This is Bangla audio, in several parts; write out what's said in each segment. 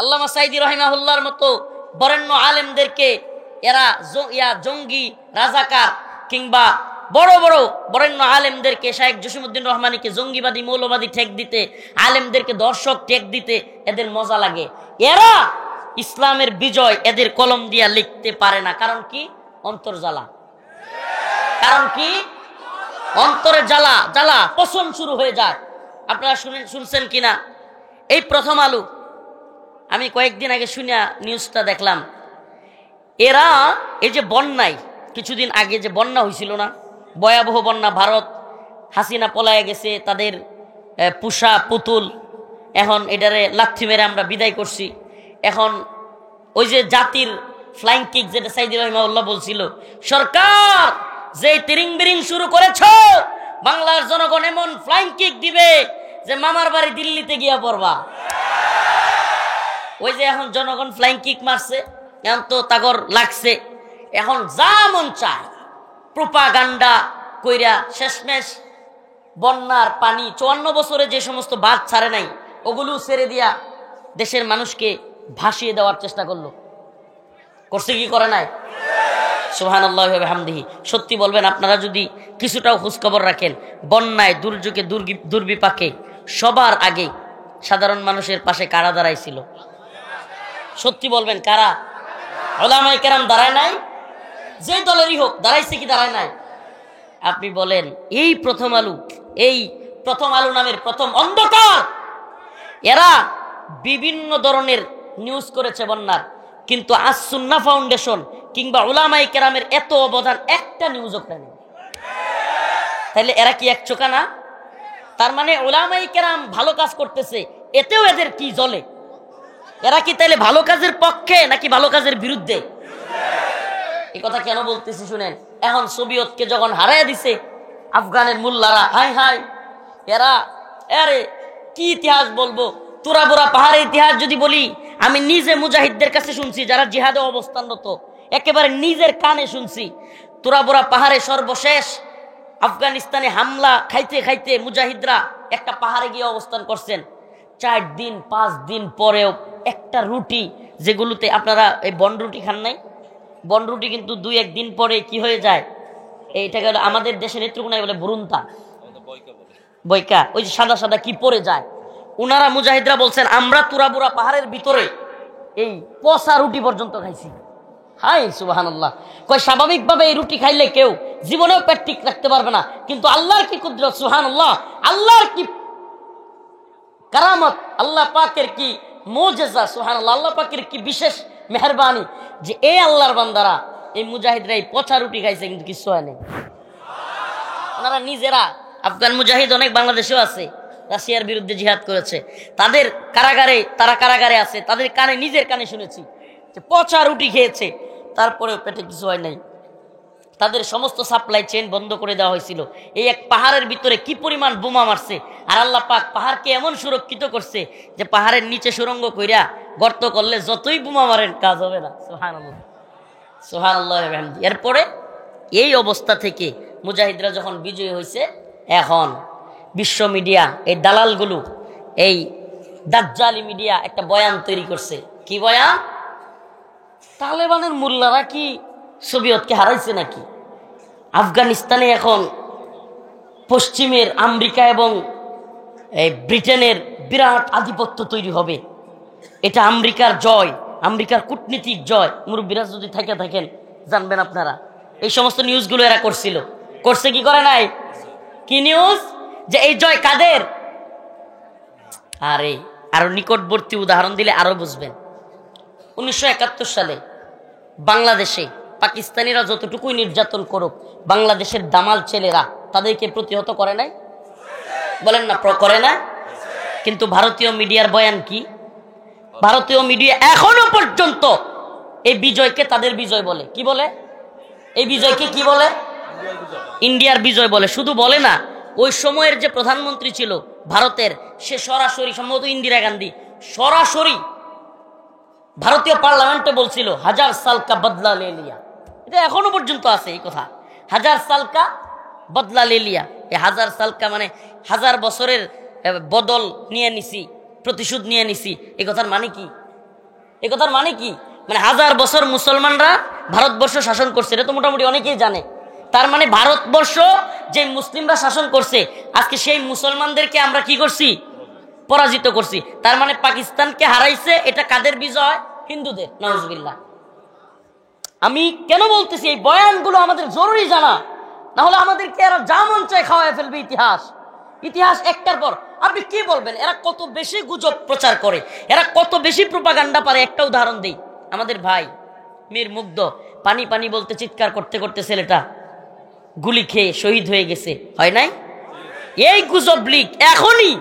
আল্লামা সাঈদী রাহিমাহুল্লাহর মতো বরেণ্য আলেমদেরকে এরা জঙ্গি, রাজাকার কিংবা বড় বড় বরেণ্য আলেমদেরকে, শায়েখ জসিমউদ্দিন রহমানীকে জঙ্গিবাদী, মৌলবাদী ঠেক দিতে, আলেমদেরকে দর্শক ঠেক দিতে এদের মজা লাগে। এরা ইসলামের বিজয় এদের কলম দিয়া লিখতে পারে না। কারণ কি? অন্তর জ্বালা। কারণ কি? অন্তরে জ্বালা জ্বালা পছন শুরু হয়ে যায়। আপনারা শুনছেন কিনা এই প্রথম আলো, আমি কয়েকদিন আগে শুনে নিউজটা দেখলাম, এরা এই যে বন্যায়, কিছুদিন আগে যে বন্যা হয়েছিল না, ভয়াবহ বন্যা, ভারত হাসিনা পলায় গেছে, তাদের পুষা পুতুল এখন এটারে লাথি মেরে আমরা বিদায় করছি। এখন ওই যে জাতির ফ্লাইং কিক, যেটা সাঈদী রাহিমাহুল্লাহ বলছিল, সরকার যে তিরিং বিরিং শুরু করেছ, বাংলার জনগণ এমন ফ্লাইং কিক দিবে যে মামার বাড়ি দিল্লিতে গিয়া পড়বা। ওই যে এখন জনগণ ফ্লাইং কিক মারছে, এখন তো তাগর লাগছে, এখন যা মন চায় প্রোপাগান্ডা কইরা শেষমেশ বন্যার পানি 54 বছরে যে সমস্ত বাঁধ ছাড়ে নাই ওগুলো ছেড়ে দিয়া দেশের মানুষকে ভাসিয়ে দেওয়ার চেষ্টা করলো। করছে কি করে নাই? সুবহানাল্লাহি ওয়া বিহামদিহি। সত্যি বলবেন, আপনারা যদি কিছুটাও খোঁজখবর রাখেন, বন্যায়, দুর্যোগে, দুর্বিপাকে সবার আগে সাধারণ মানুষের পাশে কারা দাঁড়াইছিল? সত্যি বলবেন, কারা? উলামায়ে কেরাম দাঁড়ায় নাই? যে দলেরই হোক, দাঁড়াইছে কি দাঁড়ায় নাই? আপনি বলেন, এই প্রথম আলো নামের প্রথম অন্ধকার, এরা বিভিন্ন ধরনের নিউজ করেছে বন্যার, কিন্তু আস সুন্নাহ ফাউন্ডেশন কিংবা উলামায়ে কেরামের এত অবদান একটা নিউজও করে নেই। তাহলে এরা কি এক চোখা না? তার মানে উলামায়ে কেরাম ভালো কাজ করতেছে, এতেও এদের কি জ্বলে? এরা কি তাইলে ভালো কাজের পক্ষে নাকি ভালো কাজের বিরুদ্ধে? এই কথা কেন বলতেছি শুনেন। এখন সোভিয়েতকে যখন হারাইয়া দিছে আফগানের মোল্লারা, হাই হাই, এরা আরে কি ইতিহাস বলবো, তোরা বোরা পাহাড়ের ইতিহাস যদি বলি, আমি নিজে মুজাহিদদের কাছে শুনছি, যারা জিহাদে অবস্থানরত, একেবারে নিজের কানে শুনছি। তোরা বোরা পাহাড়ে সর্বশেষ আফগানিস্তানে হামলা খাইতে খাইতে মুজাহিদরা একটা পাহাড়ে গিয়ে অবস্থান করছেন। 4 দিন 5 দিন পরেও একটা রুটি, যেগুলোতে আপনারা এই বন রুটি খান নাই, বন রুটি কিন্তু 2-1 দিন পরে কি হয়ে যায়, এইটাকে আমাদের দেশের নেত্রকোনায় বলে বুরুন্তা, বইকা, ওই যে সাদা সাদা কি পরে যায়। উনারা মুজাহিদরা বলছেন, আমরা তুরাবুরা পাহাড়ের ভিতরে এই পচা রুটি পর্যন্ত খাইছি। হাই সুবহানাল্লাহ। কয় স্বাভাবিকভাবে এই রুটি খাইলে কেউ জীবনেও পেট ঠিক রাখতে পারবে না, কিন্তু আল্লাহর কি কুদরত, সুবহানাল্লাহ, আল্লাহর কি কারামত, আল্লাহ পাকের কি মুজিজা, সুবহানাল্লাহ, আল্লাহ পাকের কি বিশেষ মেহেরবানি যে এই আল্লাহর বান্দারা, এই মুজাহিদরা এই পচা রুটি খাইছে, কিন্তু কিছু হয় নাই। ওনারা নিজেরা, আফগান মুজাহিদ অনেক বাংলাদেশেও আছে, রাশিয়ার বিরুদ্ধে জিহাদ করেছে, তাদের তারা কারাগারে আছে, তাদের কানে, নিজের কানে শুনেছি যে পচা রুটি খেয়েছে, তারপরেও পেটে কিছু হয় নাই। তাদের সমস্ত সাপ্লাই চেইন বন্ধ করে দেওয়া হয়েছিল। এই এক পাহাড়ের ভিতরে কি পরিমাণ বোমা মারছে, আর আল্লাহ পাক পাহাড়কে এমন সুরক্ষিত করছে যে পাহাড়ের নিচে সুরঙ্গ কইরা গর্ত করলে যতই বোমা মারেন কাজ হবে না। সুবহানাল্লাহ, সুবহানাল্লাহ। এরপরে এই অবস্থা থেকে মুজাহিদরা যখন বিজয়ী হয়েছে, এখন বিশ্ব মিডিয়া, এই দালালগুলো, এই দাজ্জালি মিডিয়া একটা বয়ান তৈরি করছে। কি বয়ান? তালেবানের মোল্লারা কি সোভিয়েতকে হারাইছে নাকি? আফগানিস্তানে এখন পশ্চিমের আমেরিকা এবং ব্রিটেনের বিরাট আধিপত্য তৈরি হবে, এটা আমেরিকার জয়, আমেরিকার কূটনীতিক জয়। মুরব্বীরা যদি থাকেন জানবেন আপনারা, এই সমস্ত নিউজগুলো এরা করছে কি করে নাই? কি নিউজ? যে এই জয় কাদের? আরে আরো নিকটবর্তী উদাহরণ দিলে আরো বুঝবেন। 1971 সালে বাংলাদেশে পাকিস্তানিরা যতটুকুই নির্যাতন করুক, বাংলাদেশের দামাল ছেলেরা তাদেরকে প্রতিহত করে নাই? বলেন না, করে না? কিন্তু ভারতীয় মিডিয়ার বয়ান কি? ভারতীয় মিডিয়া এখনো পর্যন্ত এই বিজয়কে তাদের বিজয় বলে। কি বলে? এই বিজয়কে কি বলে? ইন্ডিয়ার বিজয় বলে। শুধু বলে না, ওই সময়ের যে প্রধানমন্ত্রী ছিল ভারতের, সে সরাসরি, সম্ভবত ইন্দিরা গান্ধী, সরাসরি ভারতীয় পার্লামেন্টে বলছিল 1000 সাল কা বদলা লে লিয়া। এটা এখনো পর্যন্ত আছে এই কথা, 1000 সাল কা বদলা লে লিয়া। এই 1000 সাল কা মানে 1000 বছরের বদল নিয়ে নিছি, প্রতিশোধ নিয়ে নিছি। এই কথার মানে কি? এই কথার মানে কি? মানে 1000 বছর মুসলমানরা ভারতবর্ষ শাসন করছে, এটা তো মোটামুটি অনেকেই জানে। তার মানে ভারতবর্ষ যে মুসলিমরা শাসন করছে, আজকে সেই মুসলমানদেরকে আমরা কি করছি? পরাজিত করছি। তার মানে পাকিস্তানকে হারাইছে, এটা কাদের বিজয়? হিন্দুদের। নাউজুবিল্লাহ। আমি কেন বলতেছি এই বয়ানগুলো আমাদের জরুরি জানা, না হলে আমাদেরকে এরা যা মন চায় খাওয়ায় ফেলবে। ইতিহাস একটার পর। আপনি কি বলবেন? এরা কত বেশি গুজব প্রচার করে, এরা কত বেশি প্রোপাগান্ডা পারে। একটা উদাহরণ দেই, আমাদের ভাই মীর মুগ্ধ পানি পানি বলতে চিৎকার করতে করতে ছেলেটা গুলি খেয়ে শহীদ হয়ে গেছে, হয় নাই? এই গুজব লিগ এখনই,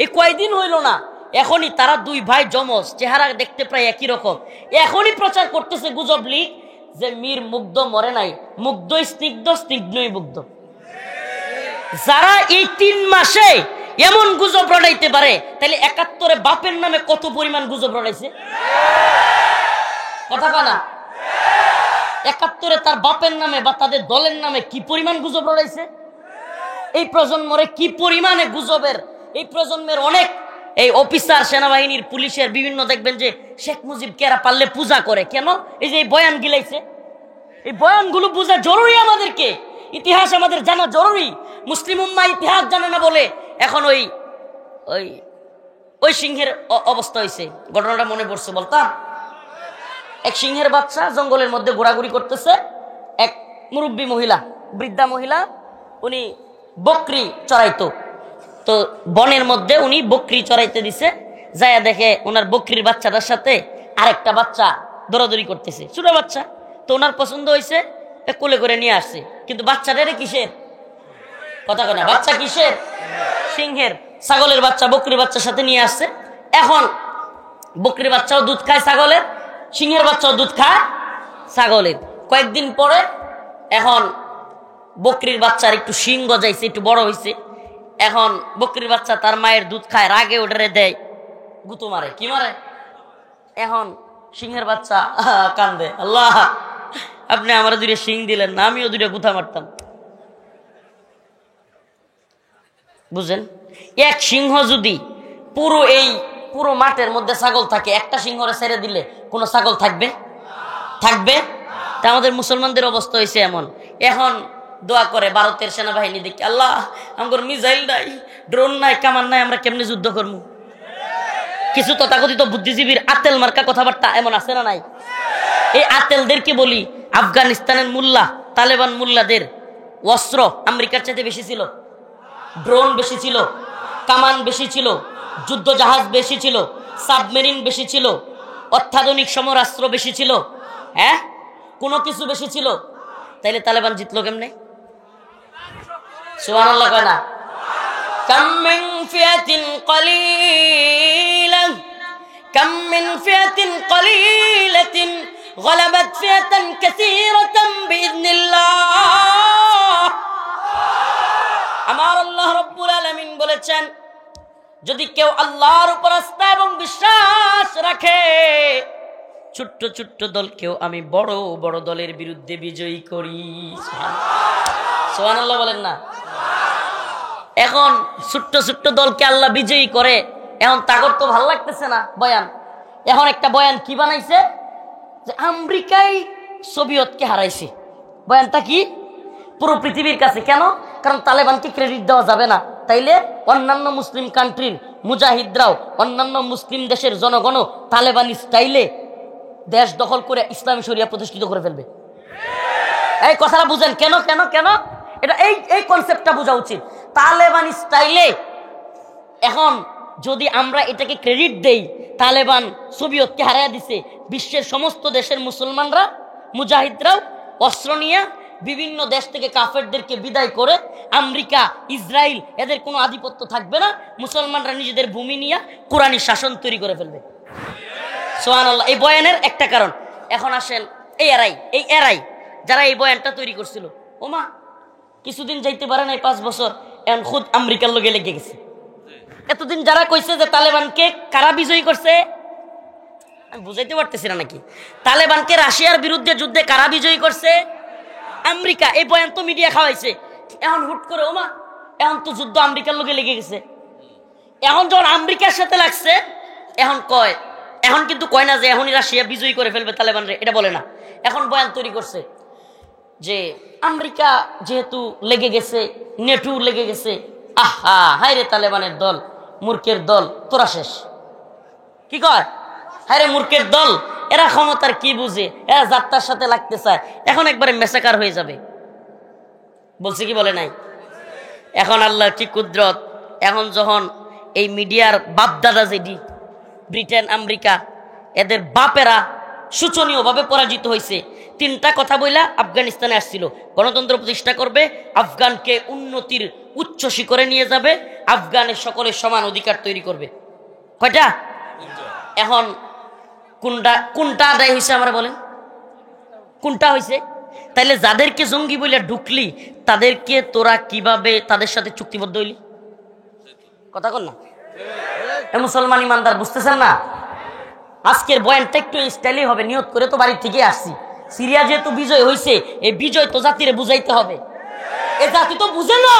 এই কয়দিন হইল না, এখনই তারা দুই ভাই জমজ, চেহারা দেখতে প্রায় একই রকম, এখনই প্রচার করতেছে গুজব লিগ যে মীর মুগ্ধ মরে নাই, মুগ্ধই স্নিগ্ধ, স্নিগ্ধই মুগ্ধ। যারা এই 3 মাসে এমন গুজব রটাইতে পারে, তাহলে 71-এ বাপের নামে কত পরিমাণ গুজব রটাইছে? কথা কানা। 71-এ তার বাপের নামে বা তাদের দলের নামে কি পরিমাণ গুজব রটাইছে? এই প্রজন্মরে কি পরিমাণে গুজবের, এই প্রজন্মের অনেক এই অফিসার, সেনাবাহিনীর, পুলিশের বিভিন্ন দেখবেন যে শেখ মুজিব কেরা পারলে পূজা করে। কেন? এই যে এই বয়ান গিলাইছে। এই বয়ানগুলো বোঝা জরুরি আমাদেরকে, ইতিহাস আমাদের জানা জরুরি। মুসলিম উম্মাহ ইতিহাস জানে না বলে এখন ওই ওই ওই সিংহের অবস্থা হয়েছে। ঘটনাটা মনে পড়ছে, বলতাম। এক সিংহের বাচ্চা জঙ্গলের মধ্যে ঘোরাঘুরি করতেছে। এক মুরব্বী মহিলা, বৃদ্ধা মহিলা, উনি বকরি চড়াইতো। তো বনের মধ্যে উনি বকরি চড়াইতে দিছে, যায়া দেখে ওনার বকরির বাচ্চাটার সাথে আরেকটা বাচ্চা দৌড়াদৌড়ি করতেছে, ছোট বাচ্চা। তো ওনার পছন্দ হয়েছে, কোলে করে নিয়ে আসছে। কিন্তু বাচ্চাটা কিসের? কথা কয় না, বাচ্চা কিসের? সিংহের। ছাগলের বাচ্চা বকরির বাচ্চার সাথে নিয়ে আসছে। এখন বকরির বাচ্চাও দুধ খায় ছাগলের, সিংহের বাচ্চাও দুধ খায় ছাগলের। কয়েকদিন পরে এখন বকরির বাচ্চার একটু শিং গজাইছে, একটু বড় হয়েছে। এখন বকরির বাচ্চা তার মায়ের দুধ খায়, রাগে ওটারে দেয়, গুতো মারে। কি মারে? এখন সিংহের বাচ্চা কান্দে, আল্লাহ আপনি আমার 2টা শিং দিলেন না, আমিও 2টা গুথা মারতাম। বুঝেন? এক সিংহ যদি পুরো মাঠের মধ্যে ছাগল থাকে, একটা সিংহরে ছেড়ে দিলে কোনো ছাগল থাকবে? তা আমাদের মুসলমানদের অবস্থা হয়েছে এমন। এখন দোয়া করে ভারতের সেনাবাহিনী দেখি, আল্লাহ আমার মিসাইল নাই, ড্রোন নাই, কামান নাই, আমরা কেমনে যুদ্ধ করবো? কিছু তথাকথিত বুদ্ধিজীবীর আতেল মার্কা কথাবার্তা এমন আছে না নাই? এই আতেলদেরকে বলি, আফগানিস্তানের মুল্লা, তালেবান মুল্লাদের অস্ত্র আমেরিকার চাইতে বেশি ছিল, ড্রোন বেশি ছিল, কামান বেশি ছিল, যুদ্ধ জাহাজ বেশি ছিল, সাবমেরিন বেশি ছিল, অত্যাধুনিক সমরাস্ত্র বেশি ছিল। হ্যাঁ, কোনো কিছু বেশি ছিল। তাইলে তালেবান জিতলো কেমনে? সুবহানাল্লাহ কয় না? কাম মিন ফিয়াতিন কলিলাহ, কাম মিন ফিয়াতিন কলিলাতিন গলাবাত ফিয়াতান কাসীরাতান বিইذنিল্লাহ। আমার আল্লাহ রাব্বুল আলামিন বলেছেন, যদি কেউ আল্লাহর উপর আস্থা এবং বিশ্বাস রাখে, ছোট্ট ছোট্ট দলকেও আমি বড় বড় দলের বিরুদ্ধে বিজয়ী করি। সুবহানাল্লাহ বলেন না? এখন ছোট্ট ছোট্ট দলকে আল্লাহ বিজয়ী করে। এখন তাগর তো ভালো লাগতেছে না বয়ান। এখন একটা বয়ান কি বানাইছে যে আমেরিকাই সোভিয়েতকে হারাইছে। বয়ানটা কি? পুরো পৃথিবীর কাছে। কেন? কারণ তালেবানকে ক্রেডিট দেওয়া যাবে না, তাইলে অন্যান্য মুসলিম কান্ট্রির মুজাহিদরাও, অন্যান্য মুসলিম দেশের জনগণও তালেবানি স্টাইলে দেশ দখল করে ইসলামী শরিয়া প্রতিষ্ঠিত করে ফেলবে। এই কথাটা বুঝেন। কেন কেন কেন এটা এই কনসেপ্টটা বোঝা উচিত। তালেবানি স্টাইলে এখন যদি আমরা এটাকে ক্রেডিট দেই, তালেবান সোভিয়েতকে হারাইয়া দিছে, বিশ্বের সমস্ত দেশের মুসলমানরা, মুজাহিদরাও অস্ত্র নিয়ে বিভিন্ন দেশ থেকে কাফেরদেরকে বিদায় করে, আমেরিকা, ইসরায়েল এদের কোনো আধিপত্য থাকবে না, মুসলমানরা নিজেদের ভূমি নিয়ে কোরআনী শাসন তৈরি করে ফেলবে। সুবহানাল্লাহ। এই বয়ানের একটা কারণ। এখন আসেন এই এরাই যারা এই বয়ানটা তৈরি করছিল, ওমা কিছুদিন যাইতে পারে নাই, 5 বছর, এখন খুদ আমেরিকার লগে লেগে গেছে। এতদিন যারা কইছে যে তালেবানকে কারা বিজয়ী করছে, আমি বুঝাইতে পারতেছি না নাকি? তালেবানকে রাশিয়ার বিরুদ্ধে যুদ্ধে কারা বিজয়ী করছে? আমেরিকা। এই বয়ান তো মিডিয়া খাওয়াইছে। এখন হুট করে ওমা এখন তো যুদ্ধ আমেরিকার লগে লেগে গেছে। এখন যখন আমেরিকার সাথে লাগছে, এখন কয় এখন কিন্তু কয় না যে এখনই রাশিয়া বিজয়ী করে ফেলবে তালেবানরে, এটা বলে না। এখন বয়ান তৈরি করছে যে আমেরিকা যেহেতু লেগে গেছে, নেটো লেগে গেছে, আহা হায় রে তালেবানের দল, মূর্খের দল, তোরা শেষ। কি কয়? হায় রে মূর্খের দল, এরা ক্ষমতার কি বুঝে, এরা যাত্রার সাথে লাগতে চায়, এখন একবারে মেসাকার হয়ে যাবে। বলছে কি বলে নাই? এখন আল্লাহ কি কুদরত, এখন যখন এই মিডিয়ার বাপদাদা যেটি ব্রিটেন আমেরিকা এদের বাপেরা শোচনীয়ভাবে পরাজিত হয়েছে, তিনটা কথা বইলা আফগানিস্তানে আসছিল, গণতন্ত্র প্রতিষ্ঠা করবে, আফগানকে উন্নতির উচ্চ শিখরে নিয়ে যাবে, আফগানের সকলের সমান অধিকার তৈরি করবে। কয়টা? এখন কোনটা আদায় হয়েছে আমরা বলেন? কোনটা হয়েছে? তাইলে যাদেরকে জঙ্গি বলে ঢুকলি তাদেরকে তোরা কিভাবে তাদের সাথে চুক্তিবদ্ধ হইলি? কথা কন না মুসলমান ইমানদার, বুঝতেছেন না? আজকের বয়ানটা একটু স্টাইলই হবে, নিয়ত করে তো বাড়ির থেকে আসছি। সিরিয়া যেহেতু বিজয় হয়েছে, এই বিজয় তো জাতিরে বুঝাইতে হবে। এ জাতি তো বুঝে না,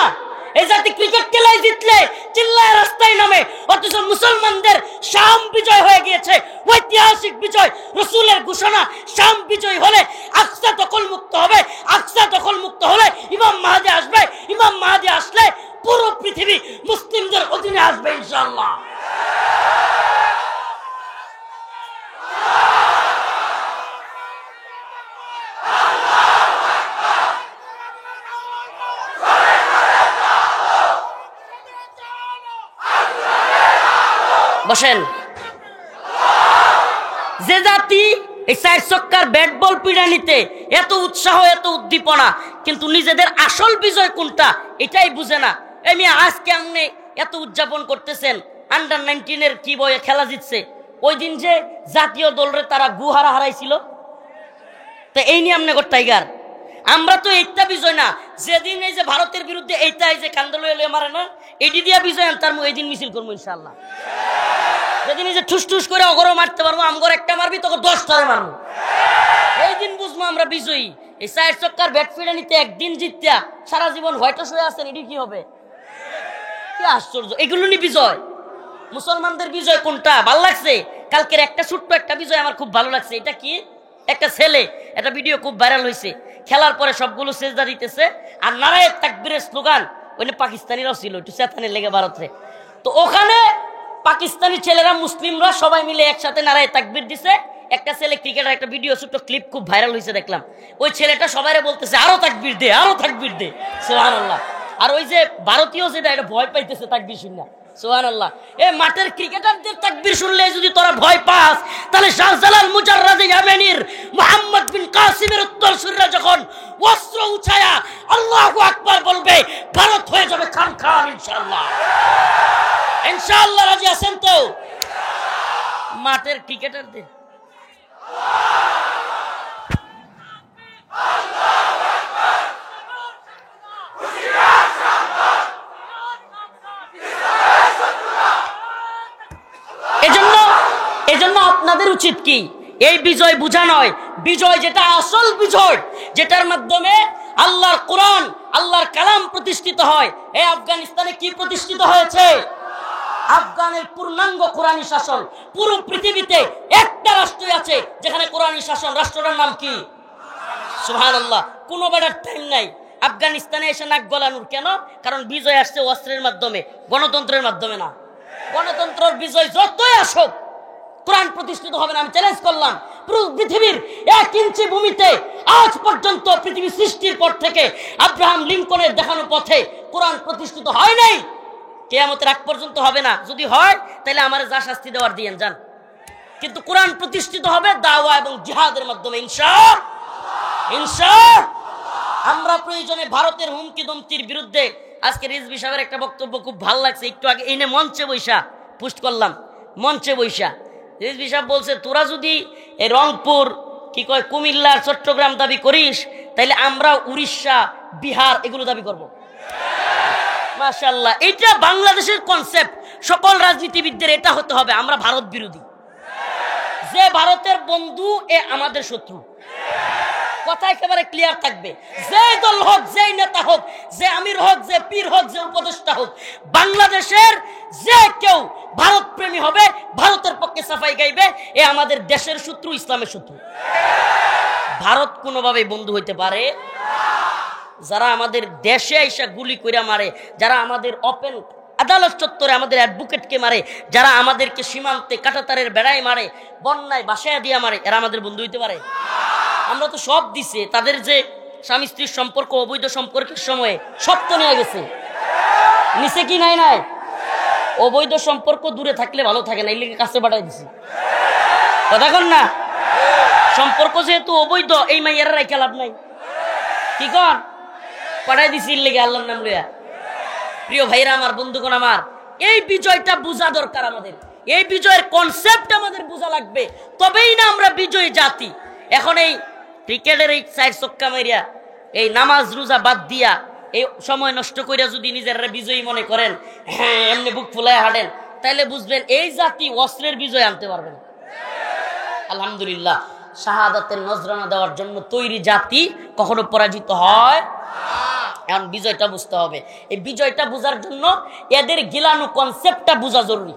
এই জাতি ক্রিকেট খেলায় জিতলে চিল্লায় রাস্তায় নামে, অথচ মুসলমানদের শাম বিজয় হয়ে গিয়েছে, ঐতিহাসিক বিজয়, রসুলের ঘোষণা। শাম বিজয় হলে আকসা দখল মুক্ত হবে, আকসা দখল মুক্ত হলে ইমাম মাহদী আসবে, ইমাম মাহদী আসলে পুরো পৃথিবী মুসলিমদের অধীনে আসবে ইনশাআল্লাহ। বসেন। যে জাতি এই 4 ছক্কার ব্যাট বল পিড়ানিতে এত উৎসাহ, এত উদ্দীপনা, কিন্তু নিজেদের আসল বিজয় কোনটা এটাই বুঝে না। এমনি আজকে আপনি এত উদযাপন করতেছেন, আন্ডার 19 কি বয়ে খেলা জিতছে, ওই দিন যে জাতীয় দলরে তারা গুহারা হারাইছিল, তো এই নিয়ে আপনি টাইগার। আমরা তো এইটা বিজয় না, যেদিন এই যে ভারতের বিরুদ্ধে এইটা এই যে কান্দল মারে না, এটি দিয়া বিজয় আনতার এই দিন মিছিল করবো ইনশাআল্লাহ। যেদিন এই যে ঠুস ঠুস করে অগরও মারতে পারবো, আমগর একটা মারবি তোকে 10টারে মারবো, এই দিন বুঝবো আমরা বিজয়ী। এই 4 ছক্কার ব্যাট ফিরে নিতে একদিন জিততা সারা জীবন হোয়াইটস হয়ে আছেন, এটি কি হবে? কি আশ্চর্য! এগুলো নিয়ে বিজয়। মুসলমানদের বিজয় কোনটা ভাল লাগছে? কালকের একটা ছোট্ট একটা বিজয় আমার খুব ভালো লাগছে। এটা কি? একটা ছেলে, একটা ভিডিও খুব ভাইরাল হয়েছে, খেলার পরে সবগুলো সেজদা দিতেছে আর নারায়ে তাকবীরের স্লোগান, ওইখানে পাকিস্তানিরাও ছিল, একটু চেতানের লেগে ভারতে। তো ওখানে পাকিস্তানি ছেলেরা মুসলিমরা সবাই মিলে একসাথে নারায়ে তাকবীর দিছে। একটা ছেলে ক্রিকেটার, একটা ভিডিও ছোট্ট ক্লিপ খুব ভাইরাল হয়েছে দেখলাম, ওই ছেলেটা সবাইরে বলতেছে আরো তাকবীর দে, আরো তাকবীর দে, সুবহানাল্লাহ। আর ওই যে ভারতীয় যেটা, এটা ভয় পাইতেছে তাকবীর শুনে, সুবহানাল্লাহ। এই মাঠের ক্রিকেটারদের তাকবীর শুনলে যদি তোরা ভয় পাস, তাহলে শাহজালাল মুজাররাদে ইয়ামানির মুহাম্মদ বিন কাসিমের উত্তরসূরিরা যখন অস্ত্র উঠায়া আল্লাহু আকবার বলবে, ভারত হয়ে যাবে খান খান ইনশাআল্লাহ। ইনশাআল্লাহ রাজি আছেন তো? মাঠের ক্রিকেটারদের এজন্য আপনাদের উচিত কি? এই বিজয় বুঝা নয়, বিজয় যেটা আসল বিজয়, যেটার মাধ্যমে আল্লাহর কোরআন, আল্লাহর কালাম প্রতিষ্ঠিত হয়। এই আফগানিস্তানে কি প্রতিষ্ঠিত হয়েছে? আফগানের পূর্ণাঙ্গ কোরআনী শাসন। পুরো পৃথিবীতে একটা রাষ্ট্রই আছে যেখানে কোরআনী শাসন, রাষ্ট্রটার নাম কি? সুবহানাল্লাহ। কোনো বেড়ার টাইম নাই আফগানিস্তানে এসে নাক গলানোর। কেন? কারণ বিজয় আসছে অস্ত্রের মাধ্যমে, গণতন্ত্রের মাধ্যমে না। গণতন্ত্রের বিজয় যতই আসুক, কোরআন প্রতিষ্ঠিত হবে না। আমি চ্যালেঞ্জ করলাম, পুরো পৃথিবীর 1 ইঞ্চি ভূমিতে আজ পর্যন্ত পৃথিবী সৃষ্টির পর থেকে আব্রাহাম লিঙ্কনের দেখানো পথে কোরআন প্রতিষ্ঠিত হয় নাই, কিয়ামতের আগ পর্যন্ত হবে না। যদি হয় তাহলে আমার যা শাস্তি দেওয়ার দিয়েন যান, কিন্তু কোরআন প্রতিষ্ঠিত হবে দাওয়া এবং জিহাদের মাধ্যমে ইনশাআল্লাহ। আমরা প্রয়োজনে ভারতের হুমকি দমকির বিরুদ্ধে, আজকে রিজভী সাহেবের একটা বক্তব্য খুব ভালো লাগছে, একটু আগে এনে মঞ্চে বৈশা পোস্ট করলাম, মঞ্চে বৈশা রিজভী সাহেব বলছে, তোরা যদি এই রংপুর কি কয় কুমিল্লা চট্টগ্রাম দাবি করিস, তাইলে আমরা উড়িষ্যা বিহার এগুলো দাবি করব। মাশাআল্লাহ, এটা বাংলাদেশের কনসেপ্ট। সকল রাজনীতিবিদদের এটা হতে হবে, আমরা ভারত বিরোধী। যে ভারতের বন্ধু এ আমাদের শত্রু। কথা একেবারে ক্লিয়ার থাকবে। যে দল হোক, যে নেতা হোক, যে আমির হোক, যে পীর হোক, যে উপদেষ্টা হোক, বাংলাদেশের যে কেউ ভারত প্রেমী হবে, ভারতের পক্ষে সাফাই গাইবে, এ আমাদের দেশের শত্রু, ইসলামের শত্রু। ভারত কোনোভাবেই বন্ধু হইতে পারে। যারা আমাদের দেশে এসে গুলি কইরা মারে, যারা আমাদের ওপেন আদালত চত্বরে আমাদের অ্যাডভোকেটকে মারে, যারা আমাদেরকে সীমান্তে কাঁটাতারের বেড়ায় মারে, বন্যায় বাসায় দিয়া মারে, এরা আমাদের বন্ধু হইতে পারে? আমরা তো সব দিছে। তাদের যে স্বামী স্ত্রীর সম্পর্ক, অবৈধ সম্পর্কের সময়ে সব তো নিয়ে গেছে, নিচে কি নাই? নাই। অবৈধ সম্পর্ক দূরে থাকলে ভালো থাকে না, এই লিগে কাছে পাঠাই দিছি। কথা কন না? সম্পর্ক যেহেতু অবৈধ, এই মাইয়ারা রাইখা লাভ নাই। কি কন? পাঠাই দিছি লেগে আল্লাহর নাম লইয়া। প্রিয় ভাইরা আমার, বন্ধুগণ আমার, এই বিজয়টা বোঝা দরকার আমাদের। এই বিজয়ের কনসেপ্ট আমাদের বোঝা লাগবে, তবেই না আমরা বিজয়ী জাতি। এখন এই ক্রিকেটের এই 4 ছক্কা মারিয়া, এই নামাজ রোজা বাদ দিয়া, এই সময় নষ্ট কইরা যদি নিজেরা বিজয়ী মনে করেন, হ্যাঁ এমনি বুক ফুলায় হাঁটেন, তাইলে বুঝবেন এই জাতি অস্ত্রের বিজয় আনতে পারবে না। আলহামদুলিল্লাহ, শাহাদাতের নজরানা দেওয়ার জন্য তৈরি জাতি কখনো পরাজিত হয়। এখন বিজয়টা বুঝতে হবে। এই বিজয়টা বোঝার জন্য এদের গিলানো কনসেপ্টটা বোঝা জরুরি।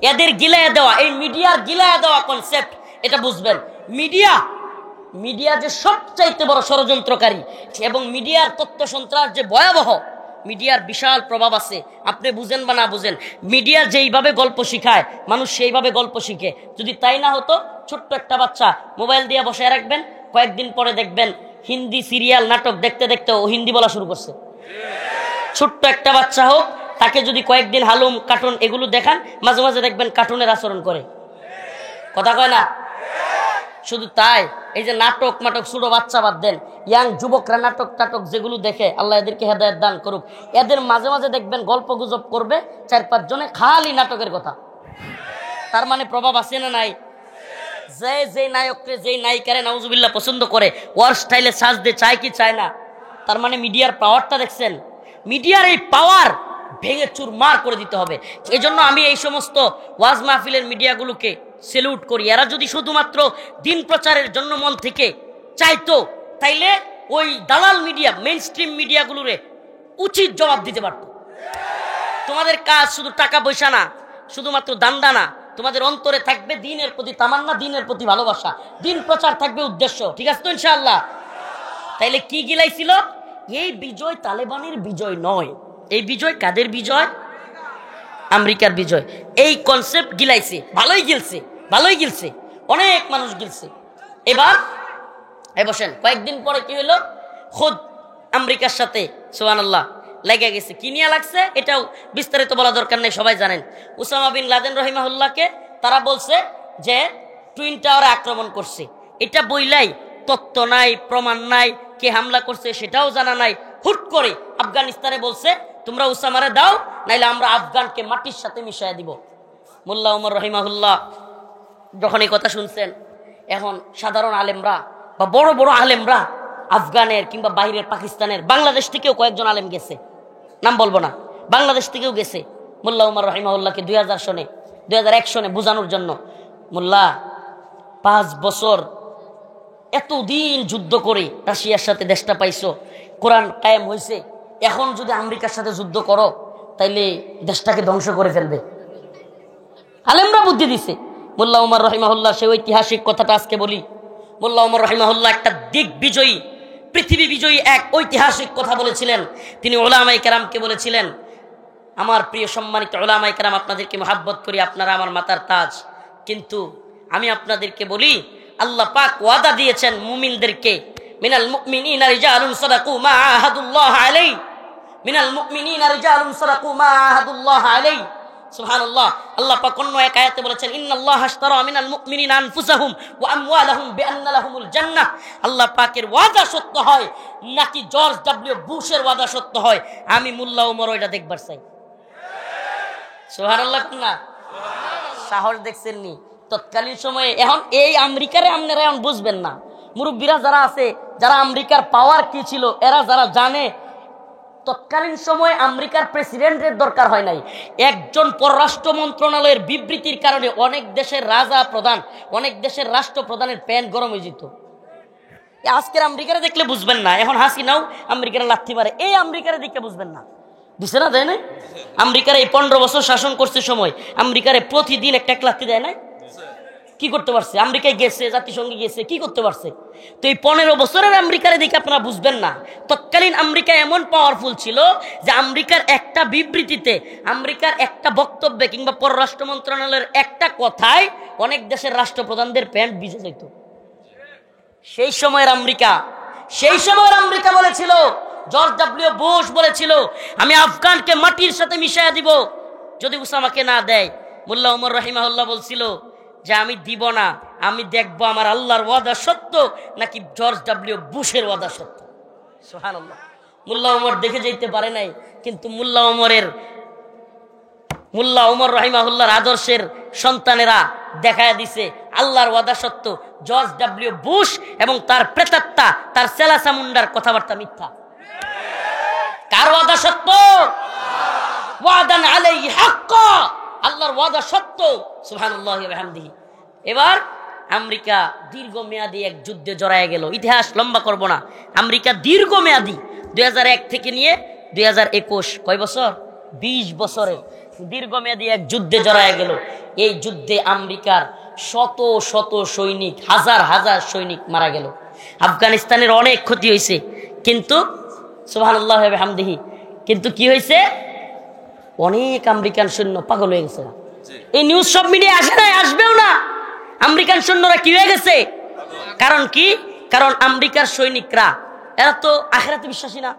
এদের গিলায় দেওয়া, এই মিডিয়ার গিলায় দেওয়া কনসেপ্ট, এটা বুঝবেন। মিডিয়া যে সবচাইতে বড় ষড়যন্ত্রকারী, এবং মিডিয়ার তথ্য সন্ত্রাস যে ভয়াবহ, মিডিয়ার বিশাল প্রভাব আছে। আপনি বুঝেন বা না বুঝেন, মিডিয়া যেইভাবে গল্প শিখায়, মানুষ সেইভাবে গল্প শিখে। যদি তাই না হতো, ছোট্ট একটা বাচ্চা মোবাইল দিয়ে বসায় রাখবেন, কয়েকদিন পরে দেখবেন হিন্দি সিরিয়াল নাটক দেখতে দেখতে ও হিন্দি বলা শুরু করছে। ছোট্ট একটা বাচ্চা হোক, তাকে যদি কয়েকদিন হালুম, কার্টুন এগুলো দেখান, মাঝে মাঝে দেখবেন কার্টুনের আচরণ করে। কথা কয় না? শুধু তাই, এই যে নাটক ছোট বাচ্চা বাদ দেন, ইয়াং যুবকরা নাটক টাটক যেগুলো দেখে, আল্লাহ এদেরকে হেদায়েত দান করুক, এদের মাঝে মাঝে দেখবেন গল্প গুজব করবে 4-5 জনে, খালি নাটকের কথা। তার মানে প্রভাব আছে না নাই? যে নায়ককে, যে নায়িকারে নাউজুবিল্লাহ পছন্দ করে, ওয়ার স্টাইলে সাজতে চায় কি চায় না? তার মানে মিডিয়ার পাওয়ারটা দেখছেন? মিডিয়ার এই পাওয়ার ভেঙে চুরমার করে দিতে হবে। এই জন্য আমি এই সমস্ত ওয়াজ মাহফিলের মিডিয়াগুলোকে সেলুট করি। এরা যদি শুধুমাত্র দিন প্রচারের জন্য মন থেকে চাইতো, তাইলে ওই দালাল মিডিয়া, মেইন স্ট্রিম মিডিয়াগুলোরে উচিত জবাব দিতে পারত। তোমাদের কাজ শুধু টাকা পয়সা না, শুধুমাত্র দান্দা না, তোমাদের অন্তরে থাকবে দিনের প্রতি তামান্না, দিনের প্রতি ভালোবাসা, দিন প্রচার থাকবে উদ্দেশ্য। ঠিক আছে তো ইনশাআল্লাহ? তাইলে কি গিলাইছিল? এই বিজয় তালেবানের বিজয় নয়। এই বিজয় কাদের বিজয়? আমেরিকার বিজয়। এই কনসেপ্ট গিলাইছে, ভালোই গিলছে, অনেক মানুষ গিলছে। এবার বসেন, কয়েকদিন পরে কি হলো? খুদ আমেরিকার সাথে সুবহানাল্লাহ লেগে গেছে। কি নিয়ে লাগছে এটাও বিস্তারিত বলা দরকার নেই, সবাই জানেন। উসামা বিন লাদেন রহিমাহুল্লাহকে তারা বলছে যে টুইন টাওয়ারে আক্রমণ করছে। এটা বইলাই তথ্য নাই, প্রমাণ নাই, কে হামলা করছে সেটাও জানা নাই। হুট করে আফগানিস্তানে বলছে তোমরা উসামারে দাও, নাইলে আমরা আফগানকে মাটির সাথে মিশিয়ে দিব। মোল্লা ওমর রহিমাহুল্লাহ যখন এই কথা শুনছেন, এখন সাধারণ আলেমরা বা বড় বড় আলেমরা, আফগানের কিংবা বাইরের পাকিস্তানের, বাংলাদেশ থেকেও কয়েকজন আলেম গেছে, নাম বলবো না, বাংলাদেশ থেকেও গেছে মোল্লা ওমর রহিমাহুল্লাহকে 2001 সনে বোঝানোর জন্য। মোল্লা 5 বছর এতদিন যুদ্ধ করে রাশিয়ার সাথে দেশটা পাইছো, কোরআন কায়েম হয়েছে, এখন যদি আমেরিকার সাথে যুদ্ধ করো তাইলে দেশটাকে ধ্বংস করে ফেলবে। আলেমরা বুদ্ধি দিছে। মোল্লা ওমর রহিমাহুল্লাহ সেই ঐতিহাসিক কথাটা আজকে বলি। মোল্লা ওমর রহিমাহুল্লাহ একটা দিগ্বিজয়ী, পৃথিবী বিজয়ী এক ঐতিহাসিক কথা বলেছিলেন। তিনি উলামায়ে কেরামকে বলেছিলেন, আমার প্রিয় সম্মানিত উলামায়ে কেরাম, আপনাদেরকে মহাব্বত করি, আপনারা আমার মাথার তাজ, কিন্তু আমি আপনাদেরকে বলি, আল্লাহ পাক ওয়াদা দিয়েছেন মুমিনদেরকে, মিনাল মুমিনিনা রিজালুন সাদাকু মা আহাদুল্লাহ আলাইহি, মিনাল মুমিনিনা রিজালুন সাদাকু মা আহাদুল্লাহ আলাইহি। সুবহানাল্লাহ। আল্লাহ পাক অন্য এক আয়াতে বলেছেন, ইন্নাল্লাহা আশতারা মিনাল মুমিনিনা আনফুসাহুম ওয়া আমওয়ালাহুম বিআন্না লাহুমুল জান্নাহ। আল্লাহ পাকের ওয়াদা সত্য হয় নাকি জর্জ ডব্লিউ বুশের ওয়াদা সত্য হয়? আমি মোল্লা ওমর ওইটা দেখবার চাই। সুবহানাল্লাহ না? সাহস দেখছেন নি তৎকালীন সময়ে? এখন এই আমেরিকারে আপনারা এখন বুঝবেন না, মুরব্বীরা যারা আছে, যারা আমেরিকার পাওয়ার কি ছিল, এরা যারা জানে, তৎকালীন সময়ে আমেরিকার প্রেসিডেন্টের দরকার হয় নাই। একজন পররাষ্ট্র মন্ত্রণালয়ের বিবৃতির কারণে অনেক দেশের রাজা প্রধান, অনেক দেশের রাষ্ট্রপ্রধানের প্যান্ট গরম হয়ে যেত। আজকের আমেরিকারে দেখলে বুঝবেন না, এখন হাসিনাও আমেরিকারে লাথি মারে, এই আমেরিকারে দেখে বুঝবেন না। দিছে না, দেয় না? আমেরিকার এই 15 বছর শাসন করছে সময় আমেরিকারে প্রতিদিন একটা লাথি দেয় না? কি করতে পারছে? আমেরিকায় গেছে, জাতিসংঘে গেছে, কি করতে পারছে? তো এই 15 বছরের আমেরিকারে দেখে আপনারা বুঝবেন না। তৎকালীন আমেরিকা এমন পাওয়ারফুল ছিল যে আমেরিকার একটা বিবৃতিতে, আমেরিকার একটা বক্তব্যে কিংবা পররাষ্ট্র মন্ত্রণালয়ের একটা কথায় অনেক দেশের রাষ্ট্রপ্রধানদের প্যান্ট ভিজে যেত। সেই সময়ের আমেরিকা বলেছিল, জর্জ ডব্লিউ বুশ বলেছিল, আমি আফগানকে মাটির সাথে মিশাইয়া দিব যদি উসামাকে না দেয়। মোল্লা ওমর রাহিমাহুল্লাহ বলছিল যে আমি দিব না, আমি দেখবো আমার আল্লাহর ওয়াদা সত্য নাকি জর্জ ডব্লিউ বুশের ওয়াদা সত্য। সুবহানাল্লাহ। মোল্লা ওমর দেখে যেতে পারে নাই, কিন্তু মোল্লা ওমর রাহিমাহুল্লাহর আদর্শের সন্তানেরা দেখায় দিছে আল্লাহর ওয়াদা সত্য, জর্জ ডব্লিউ বুশ এবং তার প্রেতাত্মা, তার সেলাসা মুন্ডার কথাবার্তা মিথ্যা। কার ওয়াদা সত্য? ওয়াদান আলাইহি হাক্কা, আল্লাহর ওয়াদা সত্য। সুবহানাল্লাহি ওয়া বিহামদিহি। এবার আমেরিকা দীর্ঘমেয়াদী এক যুদ্ধে জড়ায় গেল। ইতিহাস লম্বা করব না। আমেরিকা দীর্ঘমেয়াদী 2001 থেকে নিয়ে 2021, কয় বছর? 20 বছরের দীর্ঘমেয়াদী এক যুদ্ধে জড়ায় গেল। এই যুদ্ধে আমেরিকার শত শত সৈনিক, হাজার হাজার সৈনিক মারা গেল। আফগানিস্তানের অনেক ক্ষতি হয়েছে, কিন্তু সুবহানাল্লাহি ওয়া বিহামদিহি, কিন্তু কি হয়েছে? অনেক আমেরিকান সৈন্য পাগল হয়ে গেছে। এই নিউজ সব মিডিয়ায় আসে নাই, আসবেও না। আমেরিকান সৈন্যরা কি হয়ে গেছে? কারণ কি? কারণ আমেরিকার সৈনিকরা, এরা তো আখিরাতে বিশ্বাসী না।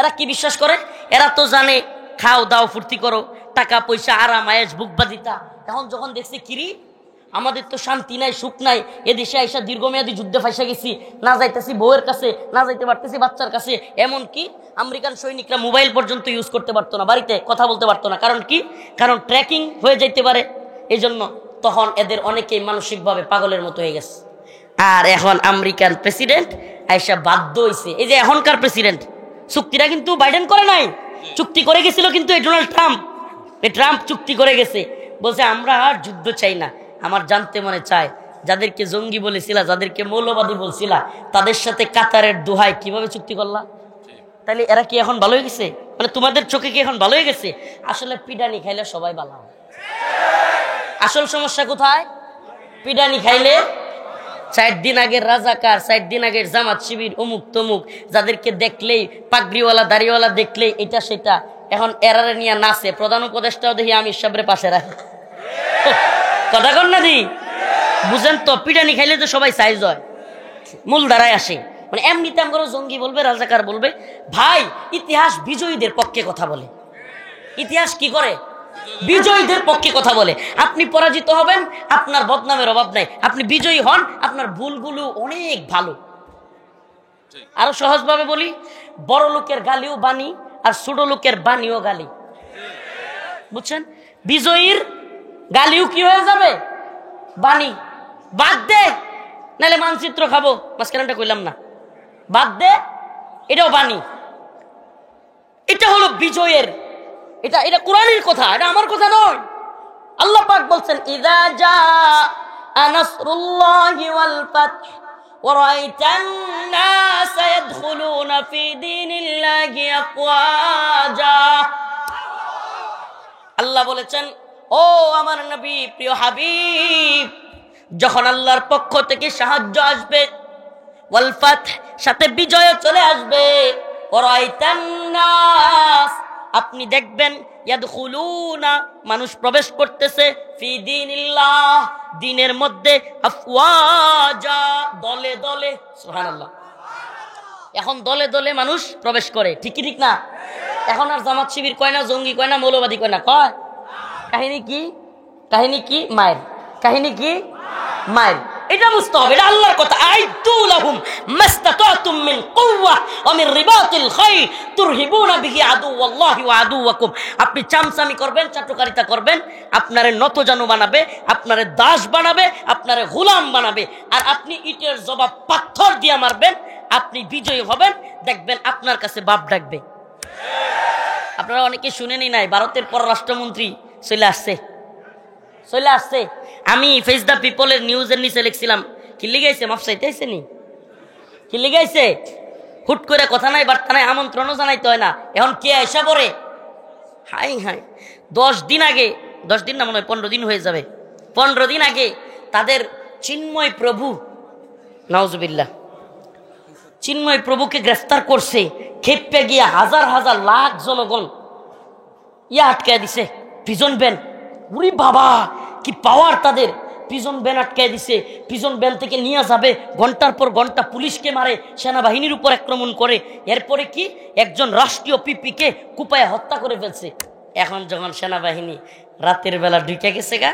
এরা কি বিশ্বাস করে? এরা তো জানে খাও দাও ফুর্তি করো, টাকা পয়সা আরাম আয়েশ বুকবাদিতা। এখন যখন দেখছে কিরি আমাদের তো শান্তি নাই, সুখ নাই, এদেশে আইসা দীর্ঘমেয়াদী যুদ্ধে ফাইসা গেছি, না যাইতেছি বউয়ের কাছে, না যাইতে পারতেছি বাচ্চার কাছে। এমন কি আমেরিকান সৈনিকরা মোবাইল পর্যন্ত ইউজ করতে পারতো না, বাড়িতে কথা বলতে পারতো না। কারণ কি? কারণ ট্র্যাকিং হয়ে যাইতে পারে। এই জন্য তখন এদের অনেকেই মানসিকভাবে পাগলের মতো হয়ে গেছে। আর এখন আমেরিকান প্রেসিডেন্ট আইসা বাধ্য হয়েছে, এই যে এখনকার প্রেসিডেন্ট, চুক্তিটা কিন্তু বাইডেন করে নাই, চুক্তি করে গেছিল কিন্তু এই ডোনাল্ড ট্রাম্প। এই ট্রাম্প চুক্তি করে গেছে, বলছে আমরা আর যুদ্ধ চাই না। আমার জানতে মনে চায়, যাদেরকে জঙ্গি বলেছিলা, যাদেরকে মৌলবাদী বলছিলা, তাদের সাথে কাতারের দোহায় কিভাবে চুক্তি করলা? তাহলে এরা কি এখন ভালো হয়ে গেছে? মানে তোমাদের চোখে কি এখন ভালো হয়ে গেছে? আসলে পিডানি খাইলে সবাই ভালো হয়। আসল সমস্যা কোথায়? পিডানি খাইলে 4 দিন আগের রাজাকার, 4 দিন আগের জামাত শিবির, অমুক তমুক, যাদেরকে দেখলেই পাগড়িওয়ালা দাড়িওয়ালা দেখলেই এটা সেটা, এখন এরারে নিয়ে নাচে। প্রধান উপদেষ্টাও দেখি আমির সাহেবের পাশে রাখে। কথা কন না দি? বুঝেন তো, পিডানি খাইলে তো সবাই সাইজ হয়, মূল ধারায় আসে। মানে এমনিতে আমরা জঙ্গি বলবে, রাজাকার বলবে। ভাই, ইতিহাস বিজয়ীদের পক্ষে কথা বলে। ইতিহাস কি করে? বিজয়ীদের পক্ষে কথা বলে। আপনি পরাজিত হবেন, আপনার বদনামের অভাব নাই। আপনি বিজয়ী হন, আপনার ভুলগুলো অনেক ভালো। আরো সহজভাবে বলি, বড় লোকের গালিও বাণী, আর ছোট লোকের বাণীও গালি। বুঝছেন? বিজয়ীর গালিও কি হয়ে যাবে? বাণী। বাদ দে, নাহলে মানচিত্র খাবো, মাঝখানটা কইলাম না, বাদ দে, এটাও বাণী। এটা হলো বিজয়ের, এটা কোরআনের কথা, এটা আমার কথা নয়। আল্লাহ পাক বলছেন, ইযা জাআ নাসরুল্লাহি ওয়াল ফাতহ ওয়া রাআইতান নাসা ইয়াদখুলুনা ফি দীনিল্লাহি আফওয়াজা। আল্লাহ বলেছেন, ও আমার নবী, প্রিয় হাবিব, যখন আল্লাহর পক্ষ থেকে সাহায্য আসবে, ওয়াল ফাতহ, সাথে বিজয় চলে আসবে, ওয়া রাআইতান নাস, আপনি দেখবেন, ইয়াদখুলুনা, মানুষ প্রবেশ করতেছে, ফি দীনিল্লাহ, দ্বীনের মধ্যে, আফওয়াজা, দলে দলে। সুবহানাল্লাহ। এখন দলে দলে মানুষ প্রবেশ করে, ঠিক কি ঠিক না? এখন আর জামাত শিবির কয় না, জঙ্গি কয় না, মৌলবাদী কয় না, কয় কাহিনী কি? কাহিনী কি? মায়ের কাহিনী কি? মায়ের। এটা বুঝতে হবে, এটা আল্লাহর কথা। আইদু লাহুম মাস্তাতাতুম মিন কুওয়া ওয়া মিন রিবাতিল খাইল তুরহিবুনা বিহি আদুওয়াল্লাহি ওয়া আদুওয়াকুম। আপনি চামচামি করবেন, চাটুকারিতা করবেন, আপনারে নতজানু বানাবে, আপনারে দাস বানাবে, আপনারে গোলাম বানাবে, আর আপনি ইটের জবাব পাথর দিয়ে মারবেন, আপনি বিজয়ী হবেন, দেখবেন আপনার কাছে বাপ ডাকবে। আপনারা অনেকে শুনেনি নাই, ভারতের পররাষ্ট্রমন্ত্রী চলে আসছে। আমি ফেস দ্য পিপলের নিউজের নিচে লিখছিলাম, কি লিখেছে? মাফ চাইতে আইছে নি? কি লিগাইছে? হুট করে কথা নাই বার্তা নাই, আমন্ত্রণও জানাইতে হয় না। এখন কে আইসা পড়ে? হাই হাই, 10 দিন আগে, 10 দিন না মনে হয় 15 দিন হয়ে যাবে, 15 দিন আগে তাদের চিন্ময় প্রভু, নাউজুবিল্লাহ, চিন্ময় প্রভুকে গ্রেফতার করছে। খেপে গিয়া হাজার হাজার লাখ জনগণ আটকায় দিছে প্রিজন ভ্যান। উরি বাবা, কি পাওয়ার তাদের! প্রিজন ভ্যান আটকায় দিছে। প্রিজন ভ্যান থেকে নিয়ে যাবে, ঘন্টার পর ঘন্টা পুলিশকে মারে, সেনাবাহিনীর উপর আক্রমণ করে। এরপরে কি একজন রাষ্ট্রীয় পিপিকে কুপায় হত্যা করে ফেলছে। এখন যখন সেনাবাহিনী রাতের বেলা ঢুকে গেছে গা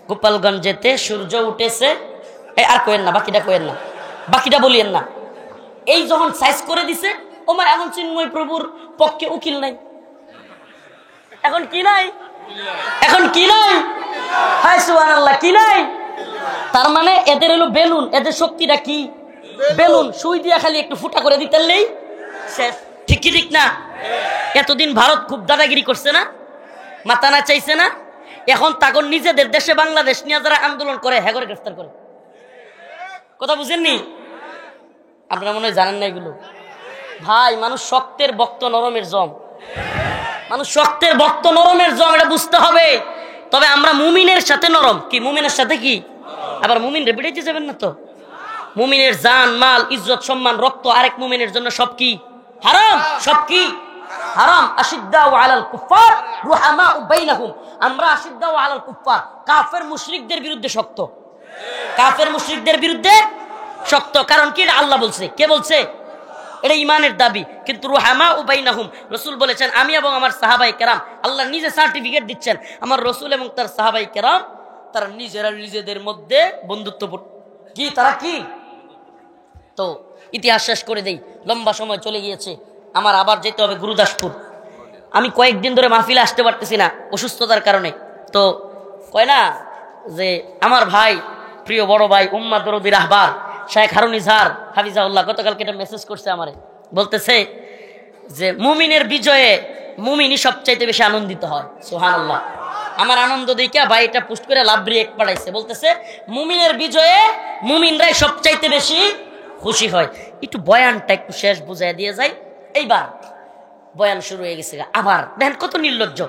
গোপালগঞ্জেতে, সূর্য উঠেছে, আর কোয়েন না, বাকিটা কোয়েন না, বাকিটা বলিয়েন না। এই যখন সাইজ করে দিছে, ওমা এখন চিন্ময় প্রভুর পক্ষে উকিল নাই। এখন কি নাই? এখন কি নাই? হায় সুবহানাল্লাহ, কি নাই? তার মানে এদের হলো বেলুন, এদের শক্তিটা কি? বেলুন। সুই দিয়া খালি একটু ফুটা করে দিতেলেই শেষ। ঠিক কি ঠিক না? এতদিন ভারত খুব দাদাগিরি করছে না, মাথা না চাইছে না? এখন তখন নিজেদের দেশে বাংলাদেশ নিয়ে যারা আন্দোলন করে হ্যাঁ গ্রেফতার করে। কথা বুঝেননি? আপনারা মনে হয় জানেন না এগুলো। ভাই, মানুষ শক্তের বক্ত নরমের জম, মানুষ শক্তের বক্ত নরমের জম, এটা বুঝতে হবে। তবে আমরা মুমিনের সাথে নরম। কি মুমিনের সাথে কি? আবার মুমিন রে বিড়াইতে যাবেন না তো। মুমিনের জান মাল ইজ্জত সম্মান রক্ত আরেক মুমিনের জন্য সব কি হারাম, সব কি হারাম। আশিদ্দাউ আলাল কুফার রুহামাউ বাইনাহুম, আমরা আশিদ্দাউ আলাল কুফার, কাফের মুশরিকদের বিরুদ্ধে শক্ত, কাফের মুশরিকদের বিরুদ্ধে শক্ত। কারণ কি? আল্লাহ বলছে। কে বলছে? এটা ইমানের দাবি। কিন্তু রুহামাউ বাইনাহুম, রাসূল বলেছেন আমি এবং আমার সাহাবায়ে কেরাম, আল্লাহ নিজে সার্টিফিকেট দিচ্ছেন, আমার রাসূল এবং তার সাহাবায়ে কেরাম তারা নিজেরা নিজেদের মধ্যে বন্ধুত্বপূর্ণ। কি তারা কি? তো ইতিহাস শেষ করে দেই, লম্বা সময় চলে গিয়েছে। আমার আবার যেতে হবে গুরুদাসপুর। আমি কয়েকদিন ধরে মাহফিলে আসতে পারতেছি না অসুস্থতার কারণে। তো কয় না যে আমার ভাই, প্রিয় বড় ভাই উম্মাহ দরদি রাহবার শেখ হারুন ইজহার হাফিজাহুল্লাহ গতকালকে একটা মেসেজ করছে আমারে, বলতেছে যে মুমিনের বিজয়ে মুমিনই সবচাইতে বেশি আনন্দিত হয়। সুবহানাল্লাহ। আমার আনন্দ দেখিয়া ভাই এটা পোস্ট করে লাভ রিয়েক্ট পাঠাইছে, বলতেছে মুমিনের বিজয়ে মুমিনরাই সবচাইতে বেশি খুশি হয়। একটু বয়ানটা একটু শেষ বুঝাই দিয়ে যায়। এইবার বয়ান শুরু হয়ে গেছে। আবার দেখেন কত নির্লজ্জ,